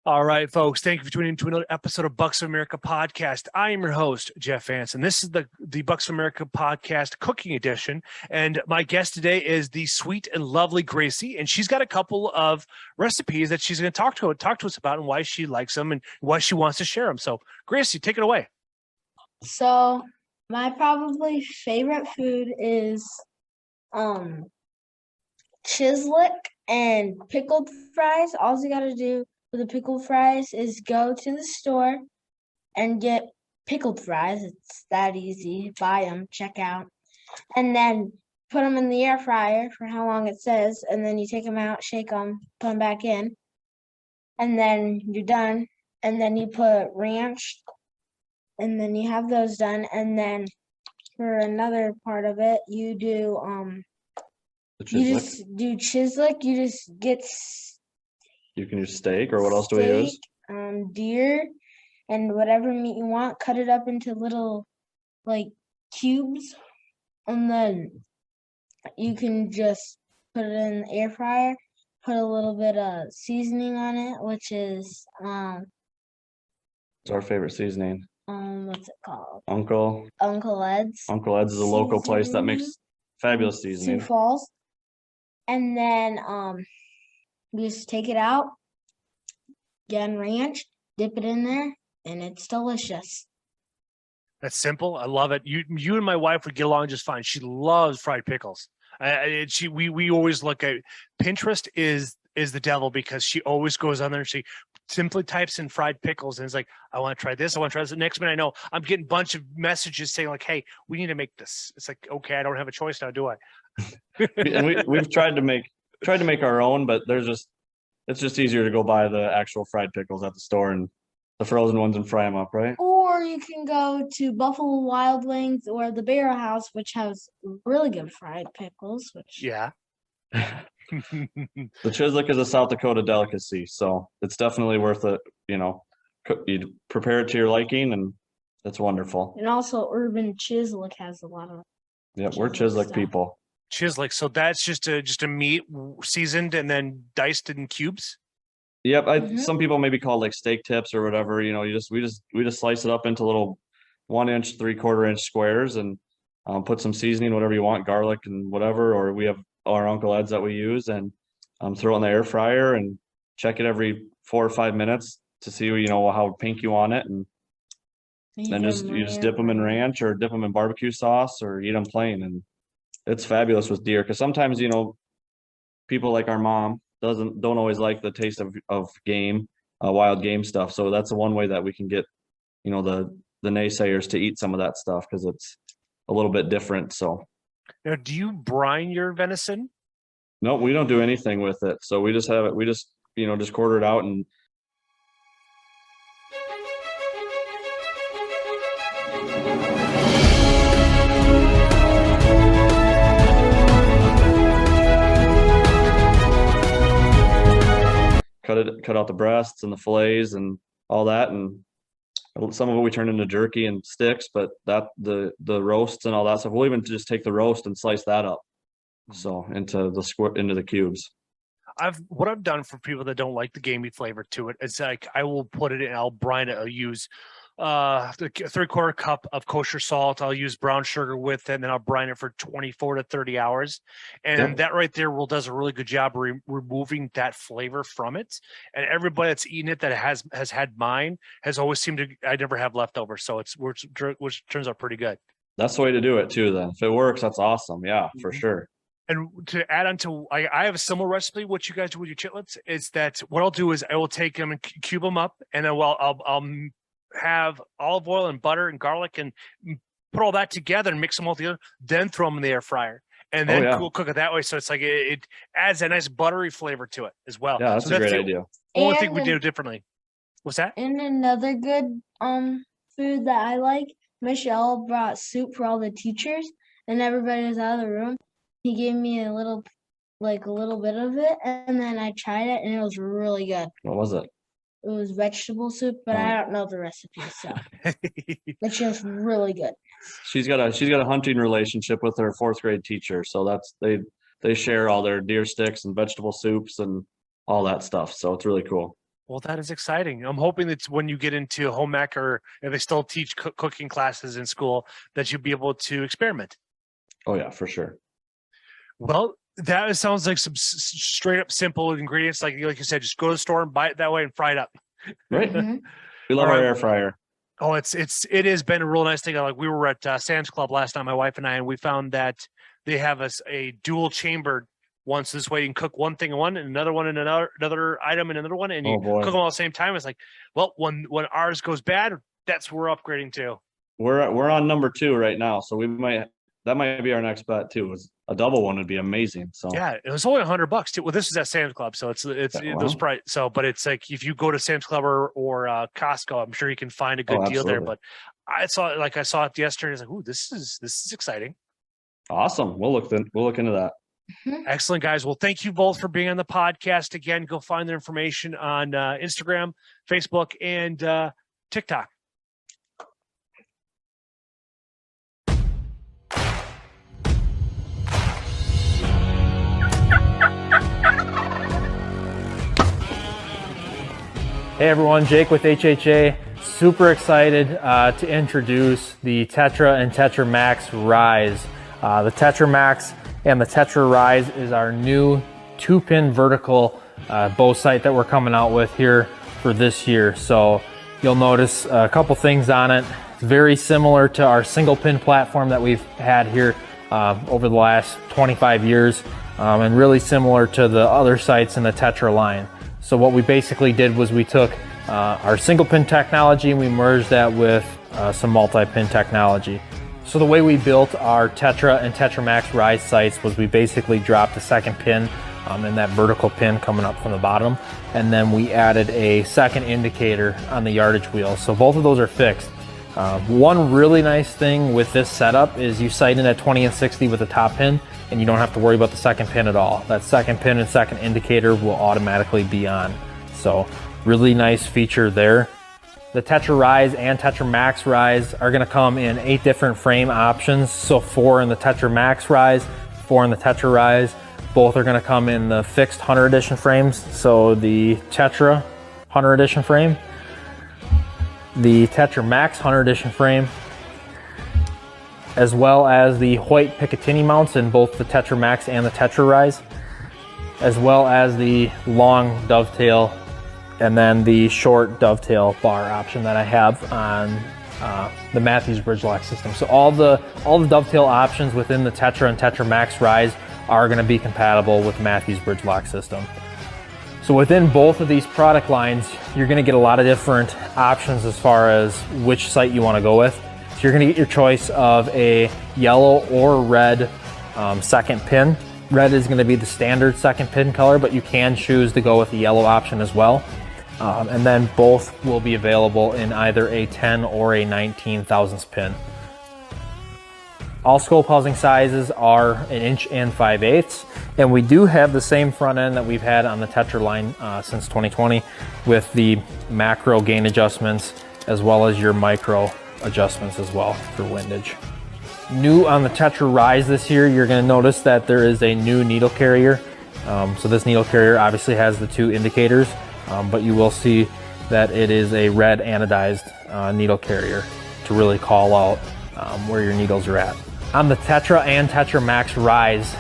All right, folks. Thank you for tuning in to another episode of Bucks of America podcast. I am your host, Jeff Anson. This is the Bucks of America podcast cooking edition. And my guest today is the sweet and lovely Gracie. And she's got a couple of recipes that she's going to talk to us about and why she likes them and why she wants to share them. So Gracie, take it away. So my probably favorite food is chislic and pickled fries. All you got to do for the pickled fries is go to the store and get pickled fries. It's that easy. Buy them, check out, and then put them in the air fryer for how long it says, and then you take them out, shake them, put them back in, and then you're done. And then you put ranch, and then you have those done. And then for another part of it, you do you just do chislic. You just get. You can use steak, or what else do we use? Deer and whatever meat you want. Cut it up into little, cubes. And then you can just put it in the air fryer. Put a little bit of seasoning on it, which is... It's our favorite seasoning. What's it called? Uncle Ed's. Uncle Ed's is a local place that makes fabulous seasoning. Sioux Falls. And then you just take it out, get on ranch, dip it in there, and it's delicious. That's simple. I love it. You and my wife would get along just fine. She loves fried pickles. We always look at Pinterest is the devil because she always goes on there and she simply types in fried pickles and is like, I want to try this. I want to try this. The next minute I know I'm getting a bunch of messages saying like, hey, we need to make this. It's like, okay, I don't have a choice now, do I? And we've tried to make our own, but it's just easier to go buy the actual fried pickles at the store and the frozen ones and fry them up, right? Or you can go to Buffalo Wild Wings or the Barrel House, which has really good fried pickles. Yeah. The chislic is a South Dakota delicacy, so it's definitely worth it. You prepare it to your liking, and it's wonderful. And also, Urban Chislic has a lot of. Yeah, we're chislic stuff. people. Chislic. So that's just a meat seasoned and then diced in cubes. Yep. Some people maybe call it like steak tips or whatever. We just slice it up into little 1 inch, 3/4 inch squares and put some seasoning, whatever you want, garlic and whatever. Or we have our Uncle Ed's that we use and throw it in the air fryer and check it every 4 or 5 minutes to see how pink you want it, and then you just dip them in ranch or dip them in barbecue sauce or eat them plain. And it's fabulous with deer because sometimes people like our mom don't always like the taste of game, wild game stuff. So that's the one way that we can get the naysayers to eat some of that stuff because it's a little bit different. So now, do you brine your venison? No, we don't do anything with it. So we just have it. We just just quarter it out and cut out the breasts and the fillets and all that, and some of it we turn into jerky and sticks, but the roasts and all that stuff, we'll even just take the roast and slice that up into the cubes. What I've done for people that don't like the gamey flavor to it is like I will put it in, I'll brine it. I'll use the 3/4 cup of kosher salt. I'll use brown sugar with it, and then I'll brine it for 24 to 30 hours. And that right there does a really good job removing that flavor from it. And everybody that's eaten it that has had mine has always seemed to, I never have leftovers. So which turns out pretty good. That's the way to do it too, then. If it works, that's awesome. Yeah, for sure. And to add on to, I have a similar recipe. What you guys do with your chitlets is that what I'll do is I will take them and cube them up, and then I'll have olive oil and butter and garlic and put all that together and mix them all together, then throw them in the air fryer and then we'll cook it that way. So it's like it adds a nice buttery flavor to it as well. Yeah, that's a great idea. Only thing we do differently. What's that? And another good food that I like, Michelle brought soup for all the teachers and everybody was out of the room. He gave me a little bit of it, and then I tried it and it was really good. What was it? It was vegetable soup, but I don't know the recipe, so it's just really good. She's got a hunting relationship with her 4th grade teacher, so that's they share all their deer sticks and vegetable soups and all that stuff. So it's really cool. Well, that is exciting. I'm hoping that when you get into home ec or if they still teach cooking classes in school, that you'll be able to experiment. Oh yeah, for sure. Well, that sounds like some straight up simple ingredients. Like you said, just go to the store and buy it that way and fry it up. Right. Mhm. We love All our right. air fryer. Oh, it has been a real nice thing. Like we were at Sam's Club last night, my wife and I, and we found that they have a dual chambered one. So this way you can cook one thing in one and another one in another item in another one, and you Oh boy. cook them all at the same time. It's like, well, when ours goes bad, that's what we're upgrading to. We're on number 2 right now, so that might be our next bet too. A double one would be amazing. So Yeah, it was only $100 too. Well, this is at Sam's Club, so it's Yeah, those wow. price. So, but it's like if you go to Sam's Club or Costco, I'm sure you can find a good deal there. absolutely. But I saw it yesterday. I was like, ooh, this is exciting. Awesome. We'll look into that. Excellent, guys. Well, thank you both for being on the podcast. Again, go find their information on Instagram, Facebook, and TikTok. Hey everyone, Jake with HHA. Super excited to introduce the Tetra and Tetra Max Rise. The Tetra Max and the Tetra Rise is our new 2-pin vertical bow sight that we're coming out with here for this year. So you'll notice a couple things on it. It's very similar to our single pin platform that we've had here over the last 25 years, and really similar to the other sights in the Tetra line. So what we basically did was we took our single pin technology and we merged that with some multi-pin technology. So the way we built our Tetra and Tetra Max Rise sights was we basically dropped a second pin and that vertical pin coming up from the bottom, and then we added a second indicator on the yardage wheel. So both of those are fixed. One really nice thing with this setup is you sight in at 20 and 60 with the top pin, and you don't have to worry about the second pin at all. That second pin and second indicator will automatically be on. So really nice feature there. The Tetra Rise and Tetra Max Rise are gonna come in 8 different frame options. So 4 in the Tetra Max Rise, 4 in the Tetra Rise. Both are gonna come in the fixed Hunter Edition frames. So the Tetra Hunter Edition frame, the Tetra Max Hunter Edition frame, as well as the Hoyt Picatinny mounts in both the Tetra Max and the Tetra Rise, as well as the long dovetail and then the short dovetail bar option that I have on the Matthews bridge lock system. So all the dovetail options within the Tetra and Tetra Max Rise are going to be compatible with Matthews bridge lock system. So within both of these product lines, you're going to get a lot of different options as far as which sight you want to go with. So you're going to get your choice of a yellow or red second pin. Red is going to be the standard second pin color, but you can choose to go with the yellow option as well. And then both will be available in either a 10 or a 19 thousandths pin. All scope housing sizes are 1 inch and 5/8, and we do have the same front end that we've had on the Tetra line since 2020 with the macro gain adjustments as well as your micro adjustments as well for windage. New on the Tetra Rise this year, you're going to notice that there is a new needle carrier. So this needle carrier obviously has the 2 indicators, but you will see that it is a red anodized needle carrier to really call out where your needles are at. On the Tetra and Tetra Max Rise,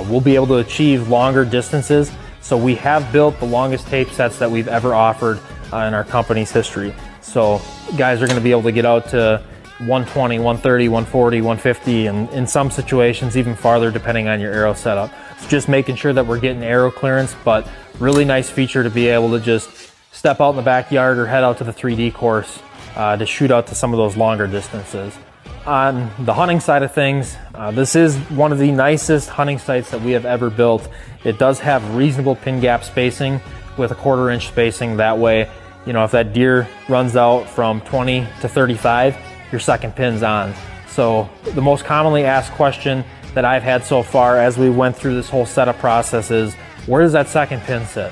we'll be able to achieve longer distances. So we have built the longest tape sets that we've ever offered in our company's history. So guys are going to be able to get out to 120, 130, 140, 150, and in some situations even farther depending on your arrow setup. So just making sure that we're getting arrow clearance, but really nice feature to be able to just step out in the backyard or head out to the 3D course to shoot out to some of those longer distances. On the hunting side of things, this is one of the nicest hunting sights that we have ever built. It does have reasonable pin gap spacing with a 1/4 inch spacing. That way, you know, if that deer runs out from 20 to 35, your second pin's on. So the most commonly asked question that I've had so far as we went through this whole setup process is, where does that second pin sit?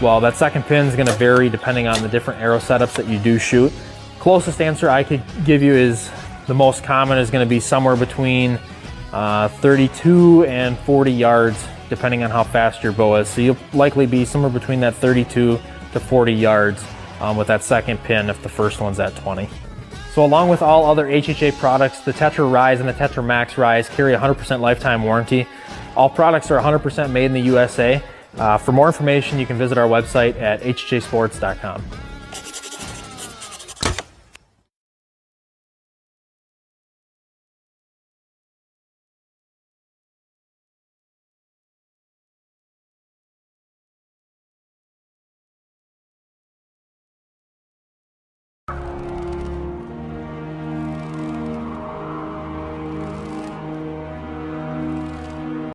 Well, that second pin is going to vary depending on the different arrow setups that you do shoot. Closest answer I could give you is the most common is going to be somewhere between 32 and 40 yards, depending on how fast your bow is. So you'll likely be somewhere between that 32 to 40 yards with that second pin if the first one's at 20. So along with all other HHA products, the Tetra Rise and the Tetra Max Rise carry a 100% lifetime warranty. All products are 100% made in the USA. For more information, you can visit our website at hhasports.com.